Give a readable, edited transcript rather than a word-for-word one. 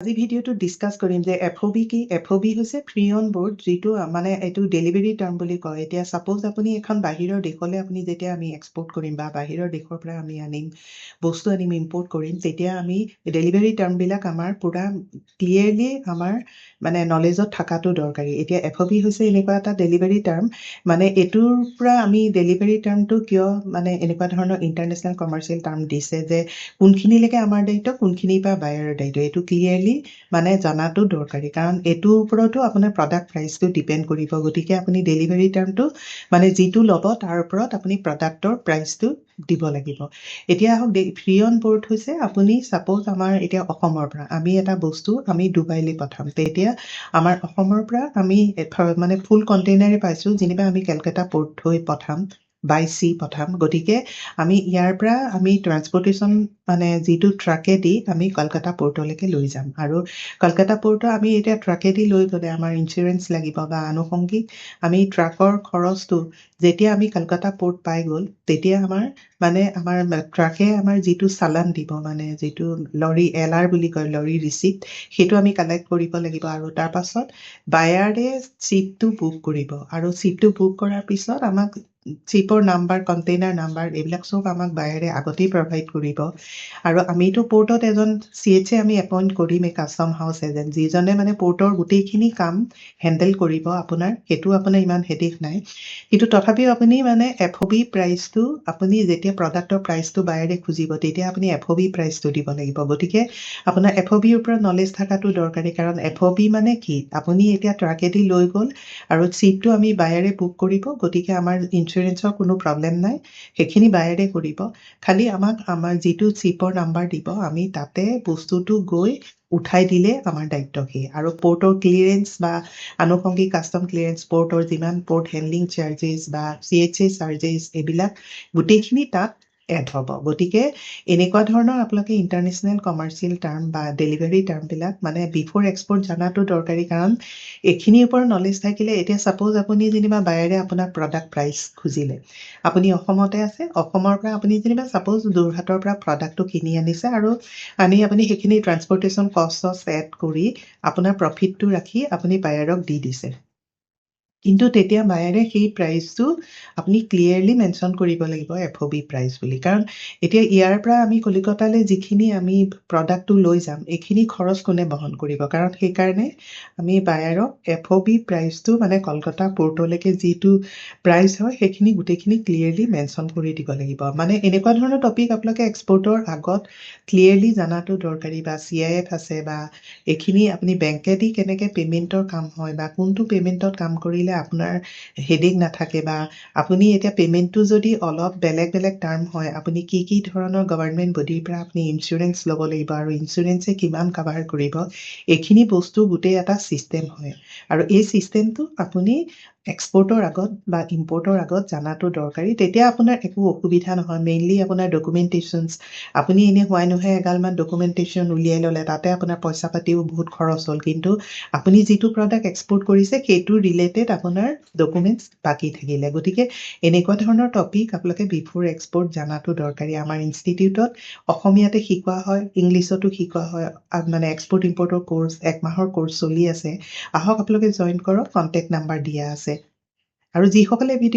আজি ভিডিঅ'টো ডিছকাছ কৰিম যে FOB কি FOB হৈছে ফ্ৰী অন বৰ্ড যিটো মানে এইটো ডেলিভাৰী টাৰ্ম বুলি কয় এতিয়া ছাপ'জ আপুনি এখন বাহিৰৰ দেশলৈ আপুনি যেতিয়া আমি এক্সপৰ্ট কৰিম বা বাহিৰৰ দেশৰ পৰা আমি আনিম বস্তু আনিম ইম্পৰ্ট কৰিম তেতিয়া আমি ডেলিভাৰী টাৰ্মবিলাক আমাৰ পূৰা ক্লিয়াৰলি আমাৰ মানে নলেজত থকাটো দৰকাৰী এতিয়া FOB হৈছে এনেকুৱা এটা ডেলিভাৰী টাৰ্ম মানে এইটোৰ পৰা আমি ডেলিভাৰী টাৰ্মটো কিয় মানে এনেকুৱা ধৰণৰ ইণ্টাৰনেশ্যনেল কমাৰ্চিয়েল টাৰ্ম দিছে যে কোনখিনিলৈকে আমাৰ দায়িত্ব কোনখিনিৰ পৰা বায়াৰৰ দায়িত্ব এইটো ক্লিয়াৰলি মানে জানাটো দৰকাৰী কাৰণ এইটোৰ ওপৰতো আপোনাৰ প্ৰডাক্ট প্ৰাইচটো ডিপেণ্ড কৰিব গতিকে আপুনি ডেলিভাৰী টাৰ্মটো মানে যিটো ল'ব তাৰ ওপৰত আপুনি প্ৰডাক্টৰ প্ৰাইচটো দিব লাগিব এতিয়া আহক ফ্ৰী অন বৰ্ড হৈছে আপুনি ছাপ'জ আমাৰ এতিয়া অসমৰ পৰা আমি এটা বস্তু আমি ডুবাইলৈ পঠাম তেতিয়া আমাৰ অসমৰ পৰা আমি মানে ফুল কণ্টেইনাৰে পাইছোঁ যেনিবা আমি কেলকাতা পৰ্ট হৈ পঠাম বাই চি পঠাম গতিকে আমি ইয়াৰ পৰা আমি ট্ৰান্সপৰ্টেশ্যন মানে যিটো ট্ৰাকেদি আমি কলকাতা পৰ্টলৈকে লৈ যাম আৰু কলকাতা পৰ্ট আমি এতিয়া ট্ৰাকেদি লৈ গ'লে আমাৰ ইঞ্চুৰেঞ্চ লাগিব বা আনুষংগিক আমি ট্ৰাকৰ খৰচটো যেতিয়া আমি কলকাতা পৰ্ট পাই গ'ল তেতিয়া আমাৰ ট্ৰাকে আমাৰ যিটো চালান দিব মানে যিটো লৰি LR বুলি কয় লৰি ৰিচিপ্ট সেইটো আমি কালেক্ট কৰিব লাগিব আৰু তাৰ পাছত বায়াৰে চিপটো বুক কৰিব আৰু চিপটো বুক কৰাৰ পিছত আমাক চিপৰ নাম্বাৰ কণ্টেইনাৰ নাম্বাৰ এইবিলাক চব আমাক বায়াৰে আগতেই প্ৰভাইড কৰিব আৰু আমিতো পৰ্টত এজন CHA আমি এপইণ্ট কৰিমেই কাষ্টম হাউচ এজেণ্ট যিজনে মানে পৰ্টৰ গোটেইখিনি কাম হেণ্ডেল কৰিব আপোনাৰ সেইটো আপোনাৰ ইমান হেডেক নাই কিন্তু তথাপিও আপুনি মানে FOB প্ৰাইচটো আপুনি যেতিয়া প্ৰডাক্টৰ প্ৰাইচটো বায়াৰে খুজিব তেতিয়া আপুনি FOB প্ৰাইচটো দিব লাগিব গতিকে আপোনাৰ FOBৰ ওপৰত নলেজ থকাটো দৰকাৰী কাৰণ FOB মানে কি আপুনি এতিয়া ট্ৰাকেদি লৈ গ'ল আৰু চিপটো আমি বায়াৰে বুক কৰিব গতিকে আমাৰ ইঞ্চুৰেঞ্চৰ কোনো প্ৰব্লেম নাই সেইখিনি বায়াৰে কৰিব খালি আমাক আমাৰ যিটো চিপৰ নাম্বাৰ দিব আমি তাতে বস্তুটো গৈ উঠাই দিলে আমাৰ দায়িত্ব কি আৰু পৰ্টৰ ক্লিয়াৰেন্স বা আনুষংগিক কাষ্টম ক্লিয়াৰেন্স পৰ্টৰ যিমান পৰ্ট হেণ্ডলিং চাৰ্জেছ বা CHA চাৰ্জেছ এইবিলাক গোটেইখিনি তাত এড হ'ব গতিকে এনেকুৱা ধৰণৰ আপোনালোকে ইণ্টাৰনেশ্যনেল কমাৰ্চিয়েল টাৰ্ম বা ডেলিভাৰী টাৰ্মবিলাক মানে বিফৰ এক্সপৰ্ট জনাটো দৰকাৰী কাৰণ এইখিনিৰ ওপৰত নলেজ থাকিলে এতিয়া ছাপ'জ আপুনি যেনিবা বায়াৰে আপোনাক প্ৰডাক্ট প্ৰাইচ খুজিলে আপুনি অসমতে আছে অসমৰ পৰা আপুনি যেনিবা ছাপ'জ যোৰহাটৰ পৰা প্ৰডাক্টটো কিনি আনিছে আৰু আপুনি সেইখিনি ট্ৰান্সপৰ্টেশ্যন কষ্ট এড কৰি আপোনাৰ প্ৰফিটটো ৰাখি আপুনি বায়াৰক দি দিছে কিন্তু তেতিয়া বায়াৰে সেই প্ৰাইচটো আপুনি ক্লিয়াৰলি মেনশ্যন কৰিব লাগিব FOB প্ৰাইচ বুলি কাৰণ এতিয়া ইয়াৰ পৰা আমি কলিকতালৈ যিখিনি আমি প্ৰডাক্টটো লৈ যাম এইখিনি খৰচ কোনে বহন কৰিব কাৰণ সেইকাৰণে আমি বায়াৰক FOB প্ৰাইচটো মানে কলকাতা পৰ্টলৈকে যিটো প্ৰাইচ হয় সেইখিনি গোটেইখিনি ক্লিয়াৰলি মেনশ্যন কৰি দিব লাগিব মানে এনেকুৱা ধৰণৰ টপিক আপোনালোকে এক্সপৰ্টৰ আগত ক্লিয়াৰলি জানাটো দৰকাৰী বা CIF আছে বা এইখিনি আপুনি বেংকেদি কেনেকৈ পে'মেণ্টৰ কাম হয় বা কোনটো পে'মেণ্টত কাম কৰিলে আপোনাৰ হেডেক নাথাকে বা আপুনি এতিয়া পে'মেণ্টটো যদি অলপ বেলেগ টাৰ্ম হয় আপুনি কি ধৰণৰ গভৰ্ণমেণ্ট বডিৰ পৰা আপুনি ইঞ্চুৰেঞ্চ ল'ব লাগিব আৰু ইঞ্চুৰেঞ্চে কিমান কাভাৰ কৰিব এইখিনি বস্তু গোটেই এটা ছিষ্টেম হয় আৰু এই ছিষ্টেমটো আপুনি এক্সপৰ্টৰ আগত বা ইম্পৰ্টৰ আগত জানাটো দৰকাৰী তেতিয়া আপোনাৰ একো অসুবিধা নহয় মেইনলি আপোনাৰ ডকুমেণ্টেশ্যনছ আপুনি এনেই হোৱাই নোহোৱাই এগালমান ডকুমেণ্টেশ্যন উলিয়াই ল'লে তাতে আপোনাৰ পইচা পাতিও বহুত খৰচ হ'ল কিন্তু আপুনি যিটো প্ৰডাক্ট এক্সপৰ্ট কৰিছে সেইটো ৰিলেটেড আপোনাৰ ডকুমেণ্টছ বাকী থাকিলে গতিকে এনেকুৱা ধৰণৰ টপিক আপোনালোকে বিফৰ এক্সপৰ্ট জানাটো দৰকাৰী আমাৰ ইনষ্টিটিউটত অসমীয়াতে শিকোৱা হয় ইংলিছতো শিকোৱা হয় মানে এক্সপৰ্ট ইম্পৰ্টৰ কোৰ্চ 1 মাহৰ কোৰ্চ চলি আছে আহক আপোনালোকে জইন কৰক কণ্টেক্ট নাম্বাৰ দিয়া আছে আৰু যিসকলে ভিডিঅ'